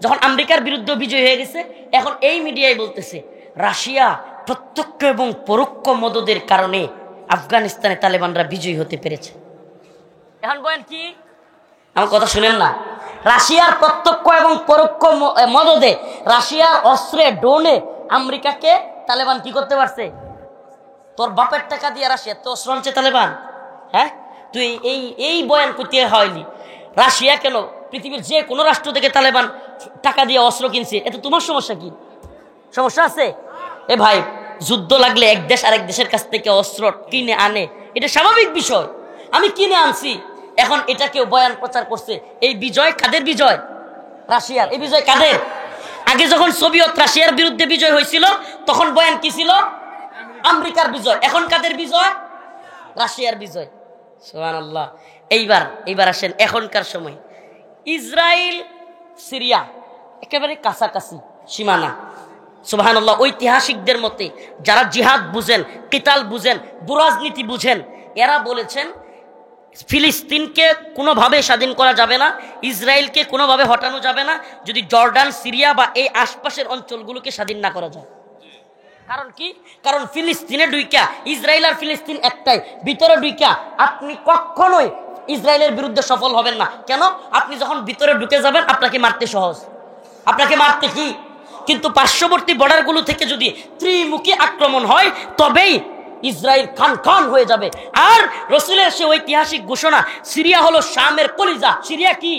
যখন আমেরিকার বিরুদ্ধে বিজয় হয়ে গেছে, এখন এই মিডিয়ায় বলতেছে রাশিয়া প্রত্যক্ষ এবং পরোক্ষ মদদের কারণে আফগানিস্তানে তালেবানরা বিজয়ী হতে পেরেছে। এখন বয়ান কি? আমার কথা শুনেন না। রাশিয়ার প্রত্যক্ষ এবং পরোক্ষ মদদে, রাশিয়ার অস্ত্রে ড্রোনে আমেরিকাকে তালেবান কি করতে পারছে? তোর বাপের টাকা দিয়ে রাশিয়া তো অস্ত্র আনছে তালেবান। হ্যাঁ, তুই এই বয়ান করতে হয়নি। রাশিয়া কেন, পৃথিবীর যে কোনো রাষ্ট্র থেকে তালেবান টাকা দিয়ে অস্ত্র কিনছে, এতে তোমার সমস্যা কি? সমস্যা আছে? এ ভাই, যুদ্ধ লাগলে এক দেশ আরেক দেশের কাছ থেকে অস্ত্র কিনে আনে, এটা স্বাভাবিক বিষয়। আমি কিনে আনছি, এখন এটা কেউ বয়ান প্রচার করছে। এই বিজয় কাদের বিজয়? রাশিয়ার। এই বিজয় কাদের? আগে যখন সোভিয়েত রাশিয়ার বিরুদ্ধে বিজয় হয়েছিল তখন বয়ান কি ছিল? আমেরিকার বিজয়। এখন কাদের বিজয়? রাশিয়ার বিজয়। সুবহানাল্লাহ। এইবার আসেন এখনকার সময়। ইসরায়েল সিরিয়া একেবারে কাছাকাছি সীমানা। সুবহানাল্লাহ। ঐতিহাসিকদের মতে, যারা জিহাদ বুঝেন, কিতাল বুঝেন, দুরাজনীতি বুঝেন, এরা বলেছেন ফিলিস্তিনকে কোনোভাবে স্বাধীন করা যাবে না, ইসরায়েলকে কোনোভাবে হটানো যাবে না যদি জর্ডান, সিরিয়া বা এই আশপাশের অঞ্চলগুলোকে স্বাধীন না করা যায়। কারণ কি? কারণ ফিলিস্তিনে ঢুইকা, ইসরায়েল আর ফিলিস্তিন একটাই, ভিতরে ঢুইকা আপনি কখনোই ইসরায়েলের বিরুদ্ধে সফল হবেন না। কেন? আপনি যখন ভিতরে ঢুকে যাবেন আপনাকে মারতে সহজ, আপনাকে মারতে কি। কিন্তু পার্শ্ববর্তী বর্ডারগুলো থেকে যদি ত্রিমুখী আক্রমণ হয় তবেই ইসরায়েল খান খান হয়ে যাবে। আর রাসূলের সে ঐতিহাসিক ঘোষণা, সিরিয়া হলো শামের কলিজা। সিরিয়া কি?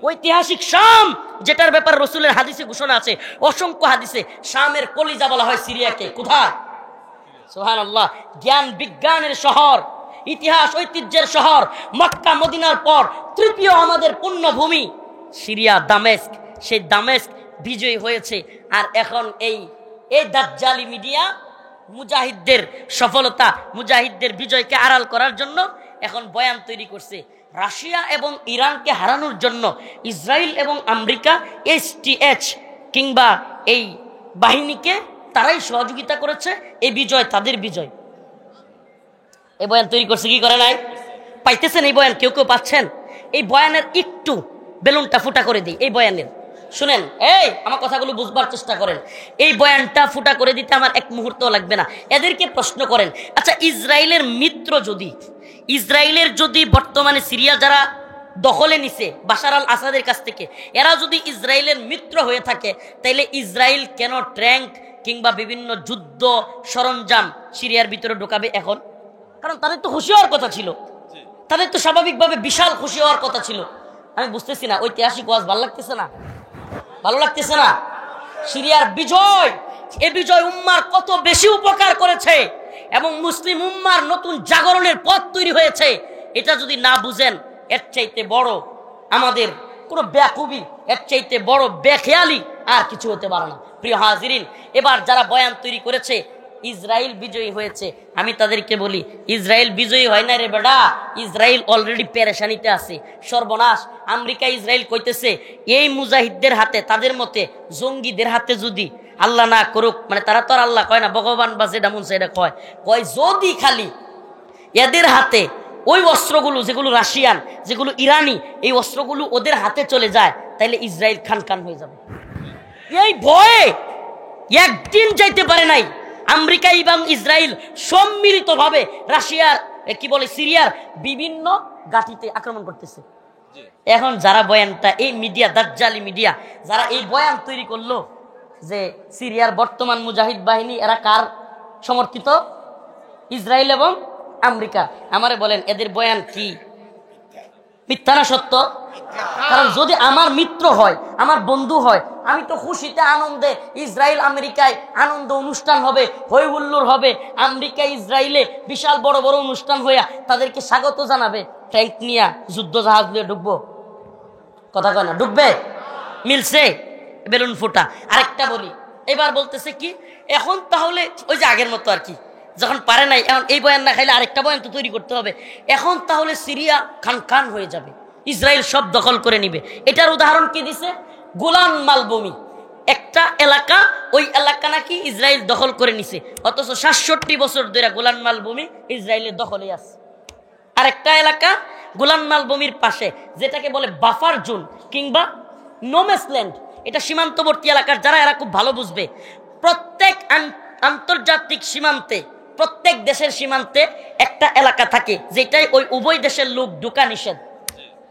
ঐতিহাসিক শাম, যেটার ব্যাপারে রাসূলের হাদিসে ঘোষণা আছে, অসংখ্য হাদিসে। শামের কলিজা বলা হয় সিরিয়াকে। কোথায়? সুবহানাল্লাহ। জ্ঞান বিজ্ঞানের শহর, ইতিহাস ঐতিহ্যের শহর, মক্কা মদিনার পর তৃতীয় আমাদের পুণ্যভূমি সিরিয়া, দামেস্ক। সেই দামেস্ক বিজয়ী হয়েছে। আর এখন এই দাজ্জালি মিডিয়া মুজাহিদদের সফলতা, মুজাহিদদের বিজয়কে আড়াল করার জন্য এখন বয়ান তৈরি করছে। রাশিয়া এবং ইরানকে হারানোর জন্য ইসরায়েল এবং আমেরিকা STH কিংবা এই বাহিনীকে তারাই সহযোগিতা করেছে। এই বিজয় তাদের বিজয়। এই বয়ান তৈরি করছে কি করে নাই? পাইতেছেন এই বয়ান? কেউ কেউ পাচ্ছেন? এই বয়ানের একটু বেলুনটা ফুটা করে দিই। এই বয়ানের শুনেন, এই আমার কথাগুলো বুঝবার চেষ্টা করেন। এই বয়ানটা ফুটা করে দিতে আমার এক মুহূর্ত লাগবে না। এদেরকে প্রশ্ন করেন, আচ্ছা ইসরায়েলের মিত্র যদি, ইসরায়েলের যদি বর্তমানে সিরিয়া যারা দখলে নিছে বাশার আল আসাদের কাছ থেকে, এরা যদি ইসরায়েলের মিত্র হয়ে থাকে, তাইলে ইসরায়েল কেন ট্যাঙ্ক কিংবা বিভিন্ন যুদ্ধ সরঞ্জাম সিরিয়ার ভিতরে ঢোকাবে এখন? কারণ তাদের তো খুশি হওয়ার কথা ছিল, তাদের তো স্বাভাবিকভাবে বিশাল খুশি হওয়ার কথা ছিল। আমি বুঝতেছি না, ঐতিহাসিক ওয়াজ ভালো লাগতেছে না? ভালো লাগতেছে না? সিরিয়ার বিজয়, এ বিজয় উম্মার কত বেশি উপকার করেছে এবং মুসলিম উম্মার নতুন জাগরণের পথ তৈরি হয়েছে। এটা যদি না বুঝেন, এর চাইতে বড় আমাদের কোনো বেকুবি, এর চাইতে বড় বেখেয়ালি আর কিছু হতে পারে না। প্রিয় হাজিরিন, এবার যারা বয়ান তৈরি করেছে ইসরায়েল বিজয়ী হয়েছে, আমি তাদেরকে বলি ইসরায়েল বিজয়ী হয় না রে বেটা, ইসরায়েল অলরেডি পেরেশানিতে আছে, সর্বনাশ। আমেরিকা ইসরায়েল কইতেছে এই মুজাহিদদের হাতে, তাদের মতে জঙ্গিদের হাতে যদি আল্লাহ না করুক, মানে তারা তো আর আল্লাহ কয় না, ভগবান বা যেটা মন সেটা কয়, কয় যদি খালি এদের হাতে ওই অস্ত্রগুলো যেগুলো রাশিয়ান, যেগুলো ইরানি, এই অস্ত্রগুলো ওদের হাতে চলে যায়, তাইলে ইসরায়েল খান খান হয়ে যাবে। এই ভয়ে একদিন যাইতে পারে নাই আমেরিকা এবং ইসরায়েল সম্মিলিতভাবে রাশিয়ার কি বলে সিরিয়ার বিভিন্ন ঘাঁটিতে আক্রমণ করতেছে। এখন যারা বয়ানটা, এই মিডিয়া, দাজ্জালি মিডিয়া, যারা এই বয়ান তৈরি করলো যে সিরিয়ার বর্তমান মুজাহিদ বাহিনী এরা কার সমর্থিত? ইসরায়েল এবং আমেরিকা। আমারে বলেন এদের বয়ান কি মিথ্যা না সত্য? কারণ যদি আমার মিত্র হয়, আমার বন্ধু হয়, আমি তো খুশিতে আনন্দে, ইসরায়েল আমেরিকায় আনন্দ অনুষ্ঠান হবে, হই হুল্লোড় হবে, আমেরিকা ইসরায়েলে বিশাল বড় বড় অনুষ্ঠান হইয়া তাদেরকে স্বাগত জানাবে, ট্যাঙ্ক নিয়ে যুদ্ধ জাহাজ নিয়ে ঢুকবো, কথা কয় না? ঢুকবে? মিলছে? বেলুন ফোটা। আরেকটা বলি, এবার বলতেছে কি এখন তাহলে ওই যে আগের মতো আর কি, যখন পারে নাই, এখন এই বয়ান না খাইলে আরেকটা বয়ান তো তৈরি করতে হবে। এখন তাহলে সিরিয়া খান খান হয়ে যাবে, ইসরায়েল সব দখল করে নিবে। এটার উদাহরণ কি দিছে? গোলান মালভূমি একটা এলাকা, ওই এলাকা নাকি ইসরায়েল দখল করে নিছে, অথচ ৬৭ বছর ধরে গোলান মালভূমি ইসরায়েলের দখলে আছে। আরেকটা এলাকা গোলান মালভূমির পাশে, যেটাকে বলে বাফার জোন কিংবা নোম্যান্সল্যান্ড, এটা সীমান্তবর্তী এলাকার যারা, এরা খুব ভালো বুঝবে। প্রত্যেক আন্তর্জাতিক সীমান্তে, প্রত্যেক দেশের সীমান্তে একটা এলাকা থাকে যেটাই ওই উভয় দেশের লোক ঢোকা নিষেধ।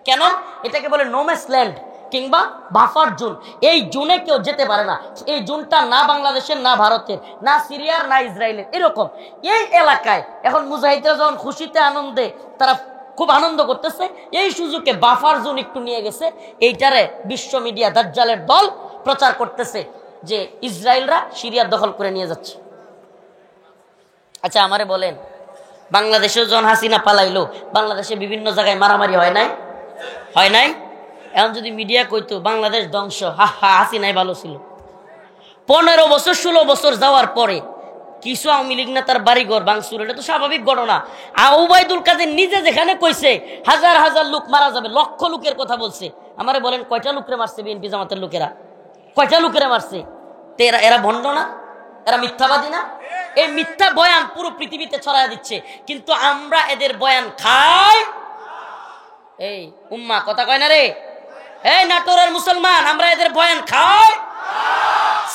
কেন? এটাকে বলে নোম্যান্সল্যান্ড কিংবা বাফার জোন। এই জোনে কেউ যেতে পারে না। এই জোনটা না বাংলাদেশের, না ভারতের, না সিরিয়ার, না ইসরায়েলের, এরকম। এই এলাকায় এখন মুজাহিদরা যখন খুশিতে আনন্দে তারা খুব আনন্দ করতেছে, এই সুযোগে বাফার জোন একটু নিয়ে গেছে। এইটারে বিশ্ব মিডিয়া দাজ্জালের দল প্রচার করতেছে যে ইসরায়েলরা সিরিয়া দখল করে নিয়ে যাচ্ছে। আচ্ছা আমারে বলেন, বাংলাদেশেও যখন হাসিনা পালাইলো, বাংলাদেশে বিভিন্ন জায়গায় মারামারি হয় নাই? হয় নাই? এখন যদি মিডিয়া কইতো বাংলাদেশ ধ্বংস, হা হা, হাসিনাই ভালো ছিল। 15 বছর 16 বছর যাওয়ার পরে কিছু আওয়ামী লীগ নেতার বাড়িঘর ভাঙচুর, এটা তো স্বাভাবিক ঘটনা। ওবায়দুল কাদের নিজে যেখানে কইছে হাজার হাজার লোক মারা যাবে, লক্ষ লোকের কথা বলছে, আমারে বলেন কয়টা লোকরে মারছে বিএনপি জামাতের লোকেরা? কয়টা লোকেরা মারছে? তো এরা ভণ্ড না? এরা মিথ্যাবাদী না? এই মিথ্যা বয়ান পুরো পৃথিবীতে ছড়ায় দিচ্ছে, কিন্তু আমরা এদের বয়ান খাই। এই উম্মা কথা কয় না রে? এই নাটোরের মুসলমান, আমরা এদের বয়ান খাই।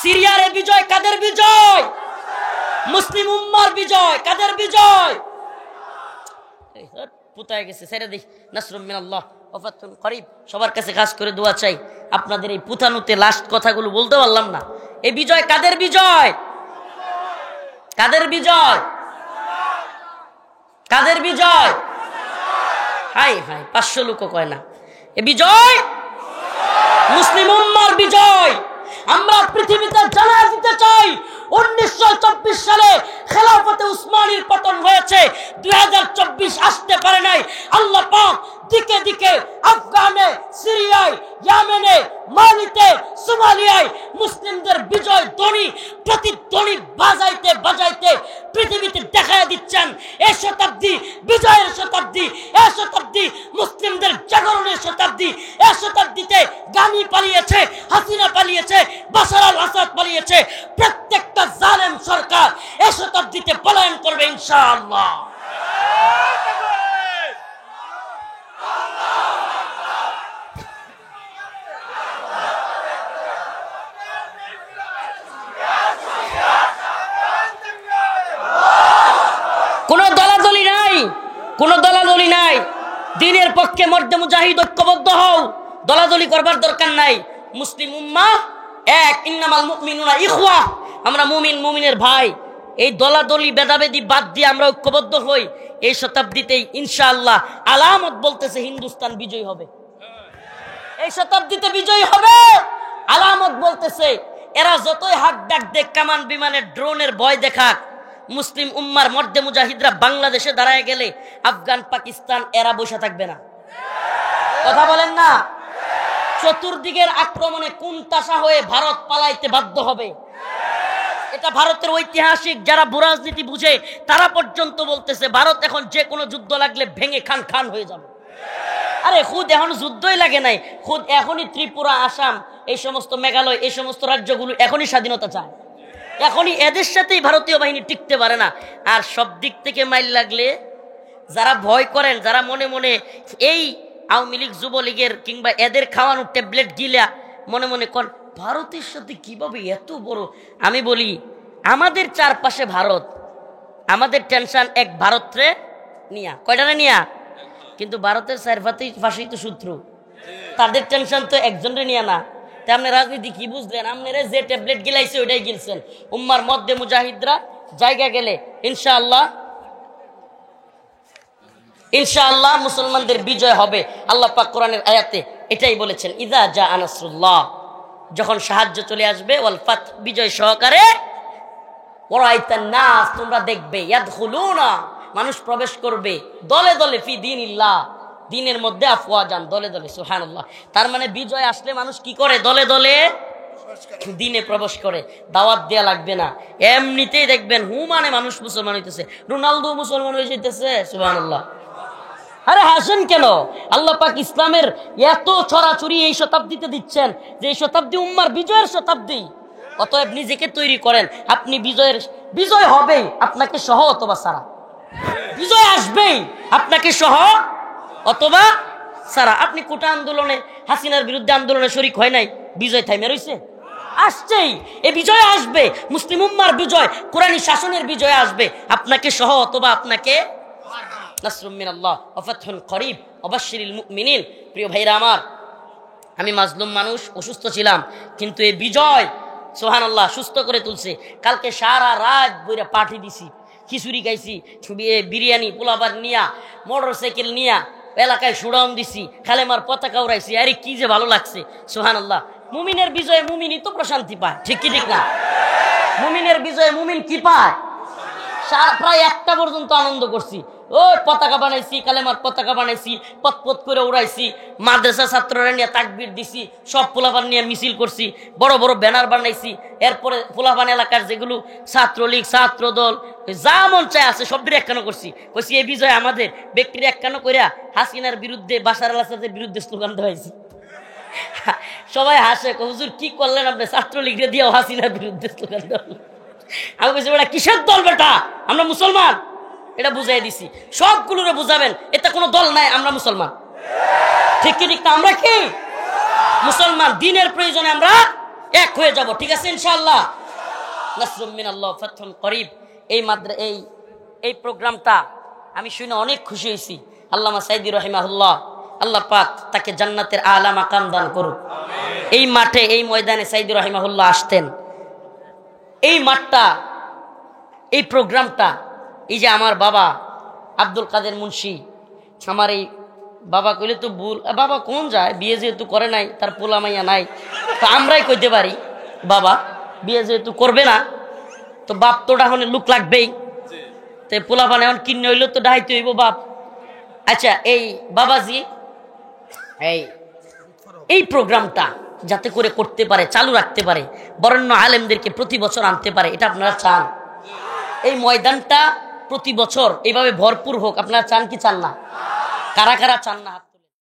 সিরিয়ার এই বিজয় কাদের বিজয়? মুসলিম উম্মার বিজয়। কাদের বিজয়? পুতায় গেছে, ছেড়ে দিই। নাসরুম মিনাল্লাহ ওয়া ফাতহুন করিব। সবার কাছে খাস করে দোয়া চাই, আপনাদের এই পুতানুতে লাস্ট কথাগুলো বলতে পারলাম না। এই বিজয় কাদের বিজয়? কাদের বিজয়? কাদের বিজয়? হাই হাই, 500 লোকও কয় না। এ বিজয় মুসলিম উম্মার বিজয়। আমরা পৃথিবীতে জানায় দিতে চাই 1924 সালে খেলাফতে উসমানীর পতন হয়েছে, 2024 আসতে পারে নাই। আল্লাহ পাক দিকে দিকে আফগানে, সিরিয়ায়, ইয়েমেনে, মালিতে, সোমালিয়ায় মুসলিমদের বিজয় ধ্বনি, প্রতিধ্বনি বাজাইতে বাজাইতে পৃথিবীতে দেখায় দিচ্ছেন এই শতাব্দী বিজয়ের শতাব্দী, এই শতাব্দী মুসলিমদের জাগরণের শতাব্দী। এই শতাব্দীতে গানি পালিয়েছে, হাসিনা পালিয়েছে, বাশার আল আসাদ পালিয়েছে, প্রত্যেকটা জালেম সরকার এই শতাব্দীতে পলায়ন করবে ইনশাআল্লাহ। কোনো দলাদলি নাই। দ্বীনের পক্ষে মর্দে মুজাহিদ ঐক্যবদ্ধ হও, দলাদলি করবার দরকার নাই। মুসলিম উম্মাহ এক, ইন্নামাল মুমিনুনা ইখওয়া, আমরা মুমিন মুমিনের ভাই। এই দলাদলি ভেদাভেদি বাদ দিয়ে আমরা ঐক্যবদ্ধ হই। এই শতাব্দীতেই ইনশাআল্লাহ আলামত বলতেছে হিন্দুস্তান বিজয়ী হবে। এই শতাব্দীতে বিজয়ী হবে, আলামত বলতেছে। এরা যতই হাত ডাক দেখ, কামান বিমানের ড্রোনের ভয় দেখাক, মুসলিম উম্মার মর্দে মুজাহিদরা বাংলাদেশে দাঁড়ায় গেলে আফগান পাকিস্তান এরা বসে থাকবে না। কথা বলেন না? চতুর্দিকের আক্রমণে কুনতাসা হয়ে ভারত পালাইতে বাধ্য হবে। এটা ভারতের ঐতিহাসিক যারা ভূরাজনীতি বুঝে তারা পর্যন্ত বলতেছে ভারত এখন যে কোনো যুদ্ধ লাগলে ভেঙে খান খান হয়ে যাবে। আরে খুদ এখন যুদ্ধই লাগে নাই, খুদ এখনই ত্রিপুরা, আসাম, এই সমস্ত মেঘালয়, এই সমস্ত রাজ্যগুলো এখনই স্বাধীনতা চায়। এখনই এদের সাথেই ভারতীয় বাহিনী টিকতে পারে না। আর সব দিক থেকে মাইল লাগলে যারা ভয় করেন, যারা মনে মনে এই আওয়ামী লীগ, যুবলীগের কিংবা এদের খাওয়ানো ট্যাবলেট গিলা মনে মনে কর ভারতের সাথে কিভাবে এত বড়। আমি বলি আমাদের চারপাশে ভারত, আমাদের টেনশন এক ভারতরে নিয়া, কয়টারে নিয়া, কিন্তু ভারতের পাশেই তো শত্রু, তাদের টেনশন তো একজনের নিয়ে না। তা আপনি রাজনীতি কি বুঝলেন? আপনারা যে ট্যাবলেট গিলাইছে ওইটাই গিলছেন। উম্মার মধ্যে মুজাহিদরা জায়গা গেলে ইনশাআল্লাহ ইনশাআল্লাহ মুসলমানদের বিজয় হবে। আল্লাহ পাক কোরআনের আয়াতে এটাই বলেছেন, ইযা জা নাসরুল্লাহ, যখন সাহায্য চলে আসবে, ওয়াল ফাত, বিজয় সহকারে, ওয়ারাইতান নাস, তোমরা দেখবে, ইয়াদখুলুনা, মানুষ প্রবেশ করবে, দলে দলে ফি দীনিল্লাহ, দ্বীনের মধ্যে আফওয়াজান, দলে দলে। সুবহানাল্লাহ। তার মানে বিজয় আসলে মানুষ কি করে? দলে দলে দ্বীনে প্রবেশ করে। দাওয়াত দেয়া লাগবে না, এমনিতেই দেখবেন হুমানে মানুষ মুসলমান হইতেছে। রোনালদো মুসলমান হয়ে যেতেছে। সুবহানাল্লাহ। আরে হাসেন কেন? আল্লাহ পাক ইসলামের এত ছড়াছড়ি এই শতাব্দীতে দিচ্ছেন যে এই শতাব্দী উম্মার বিজয়ের শতাব্দী। অতএব নিজেকে তৈরি করেন, আপনি বিজয় হবেই, আপনাকে সহ অথবা সারা। বিজয় আসবেই, আপনাকে সহ অথবা সারা। আপনি কোটা আন্দোলনে, হাসিনার বিরুদ্ধে আন্দোলনে শরিক হয় নাই, বিজয় থাইমে রইছে? আসছেই, এ বিজয় আসবে। মুসলিম উম্মার বিজয়, কোরআনী শাসনের বিজয় আসবে, আপনাকে সহ অথবা আপনাকে। নাসরুম মিনাল্লাহ ওয়া ফাতহুন করিব ওয়া বাশশিরিল মুমিনিন। প্রিয় ভাইরা আমার, আমি মাজলুম মানুষ, অসুস্থ ছিলাম, কিন্তু এই বিজয় সুবহানাল্লাহ সুস্থ করে তুলছে। কালকে সারা রাত বইরা পার্টি দিছি, খিচুড়ি খাইছি, বিরিয়ানি, পোলাবার নিয়া, মোটর সাইকেল নিয়া এলাকায় সুড়াউন দিছি, কালেমার পতাকা উড়াইছি। আরে কি যে ভালো লাগছে। সুবহানাল্লাহ। মুমিনের বিজয়ে মুমিনই তো প্রশান্তি পায়, ঠিক কি ঠিক না? মুমিনের বিজয়ে মুমিন কি পায়? প্রায় 1টা পর্যন্ত আনন্দ করছি। ওই পতাকা বানাইছি, কালেমার পতাকা বানাইছি, পথ করে উড়াইছি, মাদ্রাসা ছাত্ররা নিয়ে তাকবীর দিছি, সব পোলাপান নিয়ে মিছিল করছি, বড় বড় ব্যানার বানাইছি। এরপরে পোলাপান এলাকার যেগুলো ছাত্রলীগ, ছাত্র দল, যা মন চায় আছে সবটির একখানো করছি। কইছি এই বিজয় আমাদের, ব্যক্তির একখানো কইরা হাসিনার বিরুদ্ধে, বাশার আল আসাদের বিরুদ্ধে স্লোগান দেওয়াইছি। সবাই হাসে, হুজুর কি করলেন আপনি? ছাত্রলীগরে দিয়েও হাসিনার বিরুদ্ধে স্লোগান দেওয়া। আমি বলছি বেটা কিসের দল বেটা, আমরা মুসলমান, এটা বুঝাই দিছি। সবগুলোরে বুঝাবেন এটা কোনো দল নাই, আমরা মুসলমান, ঠিক কি ঠিক না? আমরা কি মুসলমান, দ্বীনের প্রয়োজনে আমরা এক হয়ে যাব, ঠিক আছে ইনশাআল্লাহ। নাসরুম মিনাল্লাহ ফাতহুন করিব। এই প্রোগ্রামটা আমি শুনে অনেক খুশি হয়েছি। আল্লামা সাইদি রহিমাহুল্লাহ, আল্লাহ পাক তাকে জান্নাতের আলা মাকাম দান করুক। এই মাঠে, এই ময়দানে সাইদি রহিমাহুল্লাহ আসতেন। এই মাঠটা, এই প্রোগ্রামটা, এই যে আমার বাবা আব্দুল কাদের মুন্সি, আমার এই বাবা কইলে তো ভুল, বাবা কোন যায়, বিয়ে যেহেতু করে নাই, তার পোলা মাইয়া নাই, তো আমরাই কইতে পারি বাবা বিয়ে যেহেতু করবে না, তো বাপ তো ডাহনে লুক লাগবেই, তো পোলা পানে এখন কিনে হইলেও তো ডাহাইতে হইব বাপ। আচ্ছা, এই বাবাজি এই প্রোগ্রামটা যাতে করে করতে পারে, চালু রাখতে পারে, বরেণ্য আলেমদেরকে প্রতি বছর আনতে পারে, এটা আপনারা চান? এই ময়দানটা প্রতি বছর এইভাবে ভরপুর হোক, আপনারা চান কি চান না? কারা কারা চান না?